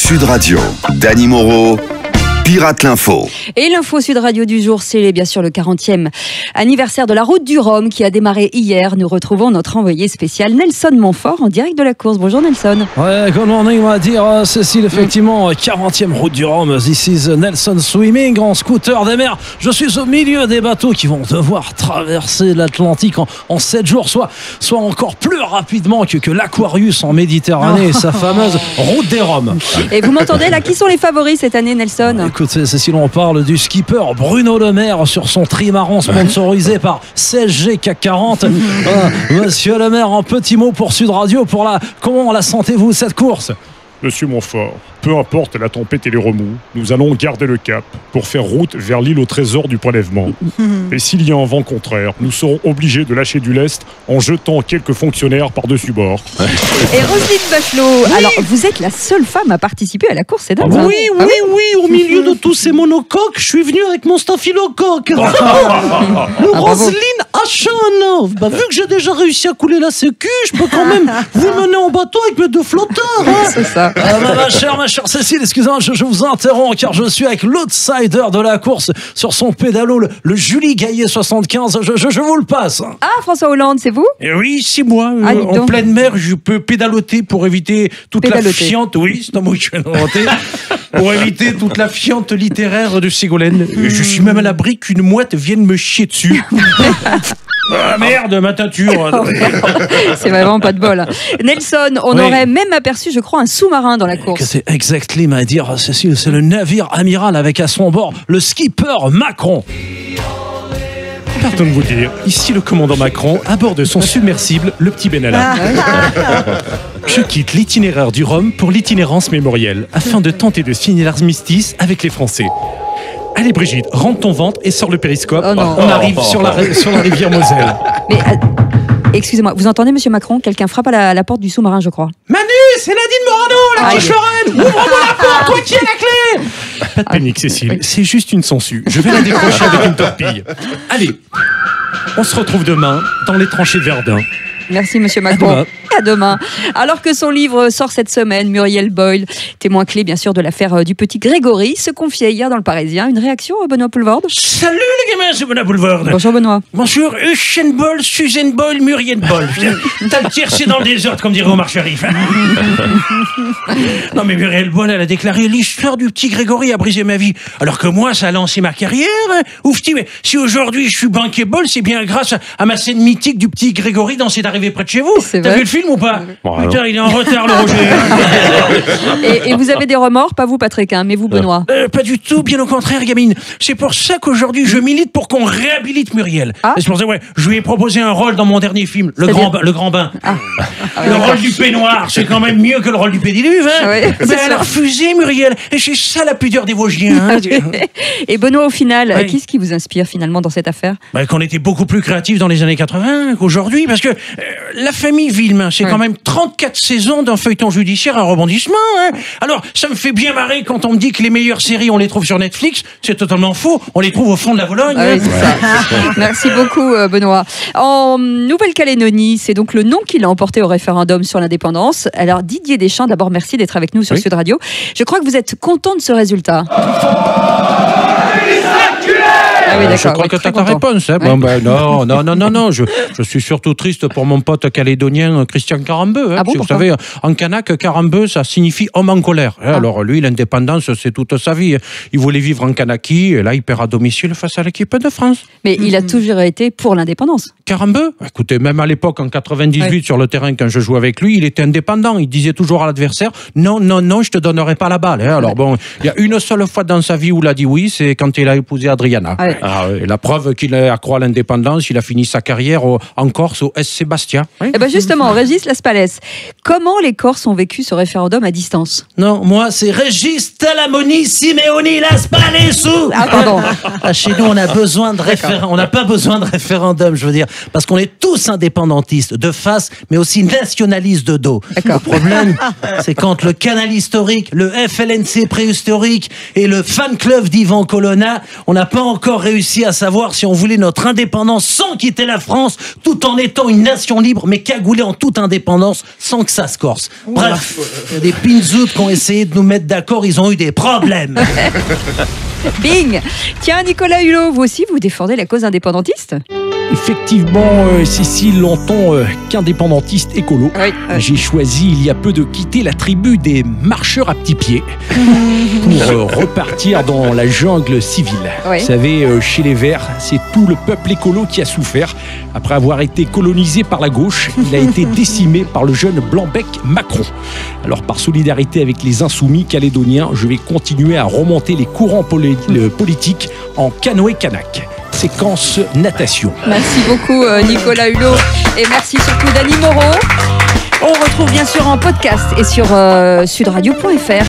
Sud Radio, Dany Moreau, Pirate l'Info. Et l'info Sud Radio du jour, c'est bien sûr le 40e anniversaire de la Route du Rhum qui a démarré hier. Nous retrouvons notre envoyé spécial Nelson Montfort en direct de la course. Bonjour Nelson. Ouais, good morning, on va dire, Cécile, effectivement, 40e Route du Rhum. This is Nelson Swimming en scooter des mers. Je suis au milieu des bateaux qui vont devoir traverser l'Atlantique en 7 jours, soit encore plus rapidement que l'Aquarius en Méditerranée et sa fameuse Route des Rhum. Et vous m'entendez là, qui sont les favoris cette année, Nelson? Écoute, Cécile, on parle du skipper Bruno Le Maire sur son trimaran sponsorisé par CSG CAC 40. Monsieur Le Maire, un petit mot pour Sud Radio. Comment la sentez-vous cette course? Monsieur Montfort, peu importe la tempête et les remous, nous allons garder le cap pour faire route vers l'île au trésor du prélèvement. Et s'il y a un vent contraire, nous serons obligés de lâcher du lest en jetant quelques fonctionnaires par-dessus bord. Et Roselyne Bachelot, oui. Alors vous êtes la seule femme à participer à la course, c'est dingue. Oui, au milieu de tous ces monocoques, je suis venu avec mon staphylocoque. Roselyne Achanov. Vu que j'ai déjà réussi à couler la sécu, je peux quand même vous mener en bateau avec mes 2 flotteurs. C'est ça. Ma chère Cécile, excusez-moi, je vous interromps car je suis avec l'outsider de la course sur son pédalo, le Julie Gaillet 75. Je vous le passe. Ah, François Hollande, c'est vous? Oui, c'est moi. En pleine mer, je peux pédaloter pour éviter toute la fiente. Oui, c'est un mot que je viens d'inventer. Pour éviter toute la fiente littéraire de Ségolène. Je suis même à l'abri qu'une mouette vienne me chier dessus. Ah merde, ma teinture. C'est vraiment pas de bol. Nelson, on aurait même aperçu, je crois, un sous-marin dans la course. C'est exactement à dire, Cécile, c'est le navire amiral avec à son bord le skipper Macron. Pardon de vous dire, ici le commandant Macron à bord de son submersible, le petit Benalla. Je quitte l'itinéraire du Rhum pour l'itinérance mémorielle afin de tenter de signer l'armistice avec les Français. Allez Brigitte, rentre ton ventre et sors le périscope. Oh non. On arrive sur la rivière Moselle. Mais excusez-moi, vous entendez Monsieur Macron? Quelqu'un frappe à la porte du sous-marin, je crois. Manu, c'est Nadine Morano, la petite Lorraine. Ouvre-moi la porte, toi qui as la clé. Pas de panique Cécile, c'est juste une sangsue. Je vais la décrocher avec une torpille. Allez, on se retrouve demain dans les tranchées de Verdun. Merci Monsieur Macron. À demain. Alors que son livre sort cette semaine, Muriel Boyle, témoin clé bien sûr de l'affaire du petit Grégory, se confiait hier dans le Parisien. Une réaction, Benoît Poulvorde? Salut les gamins, c'est Benoît Poulvorde. Bonjour Benoît. Bonjour, Usain Bolt, Suzanne Boyle, Muriel Boyle. T'as le tiercé dans le désordre, comme dirait Omar Sharif. Non mais Muriel Boyle, elle a déclaré: l'histoire du petit Grégory a brisé ma vie. Alors que moi, ça a lancé ma carrière. Ouf, si aujourd'hui je suis bankable, c'est bien grâce à ma scène mythique du petit Grégory dans C'est arrivé près de chez vous. T'as vu le film ou pas? Putain, il est en retard le Roger. Et vous avez des remords? Pas vous Patrick, mais vous Benoît? Pas du tout, bien au contraire gamine. C'est pour ça qu'aujourd'hui je milite pour qu'on réhabilite Muriel. C'est pour ça, je lui ai proposé un rôle dans mon dernier film, Le Grand Bain. Le rôle du peignoir, c'est quand même mieux que le rôle du pédiluve. Mais elle a refusé Muriel, et c'est ça la pudeur des Vosgiens. Et Benoît, au final, qu'est-ce qui vous inspire finalement dans cette affaire? Qu'on était beaucoup plus créatifs dans les années 80 qu'aujourd'hui, parce que la famille Villemain, c'est quand même 34 saisons d'un feuilleton judiciaire à rebondissement. Alors, ça me fait bien marrer quand on me dit que les meilleures séries, on les trouve sur Netflix. C'est totalement faux. On les trouve au fond de la Vologne. Oui, c'est ça. Merci beaucoup, Benoît. En Nouvelle-Calédonie, c'est donc le non qui l'a emporté au référendum sur l'indépendance. Alors, Didier Deschamps, d'abord, merci d'être avec nous sur Sud Radio. Je crois que vous êtes content de ce résultat. Je crois que tu as ta réponse. Non. Je suis surtout triste pour mon pote calédonien Christian Carambeu. Vous savez, en kanak, Carambeu, ça signifie homme en colère. Alors lui, l'indépendance, c'est toute sa vie. Il voulait vivre en Kanaki, et là, il perd à domicile face à l'équipe de France. Mais il a toujours été pour l'indépendance. Carambeu, écoutez, même à l'époque, en 98, sur le terrain, quand je jouais avec lui, il était indépendant. Il disait toujours à l'adversaire, non, je te donnerai pas la balle. Alors bon, il y a une seule fois dans sa vie où il a dit oui, c'est quand il a épousé Adriana. Et la preuve qu'il accroît à l'indépendance, il a fini sa carrière en Corse au SC Bastia. Et ben justement, Régis Laspalès, comment les Corses ont vécu ce référendum à distance? Non, moi c'est Régis Talamoni Simeoni Laspalesou. Pardon. Chez nous, on a besoin de on n'a pas besoin de référendum, je veux dire, parce qu'on est tous indépendantistes de face, mais aussi nationalistes de dos. Le problème, c'est quand le canal historique, le FLNC préhistorique et le fan club d'Ivan Colonna, on n'a pas encore réussi à savoir si on voulait notre indépendance sans quitter la France, tout en étant une nation libre, mais cagoulée en toute indépendance, sans que ça se corse. Bref, il y a des pinzoutes qui ont essayé de nous mettre d'accord, ils ont eu des problèmes. Bing. Tiens, Nicolas Hulot, vous aussi, vous défendez la cause indépendantiste ? Effectivement, Cécile, en tant qu'indépendantiste écolo, Oui. j'ai choisi il y a peu de quitter la tribu des marcheurs à petits pieds pour repartir dans la jungle civile. Oui. Vous savez, chez les Verts, c'est tout le peuple écolo qui a souffert. Après avoir été colonisé par la gauche, il a été décimé par le jeune blanc-bec Macron. Alors, par solidarité avec les insoumis calédoniens, je vais continuer à remonter les courants politiques en canoë-kanak. Séquence natation. Merci beaucoup Nicolas Hulot et merci surtout Dany Moreau. On retrouve bien sûr en podcast et sur sudradio.fr.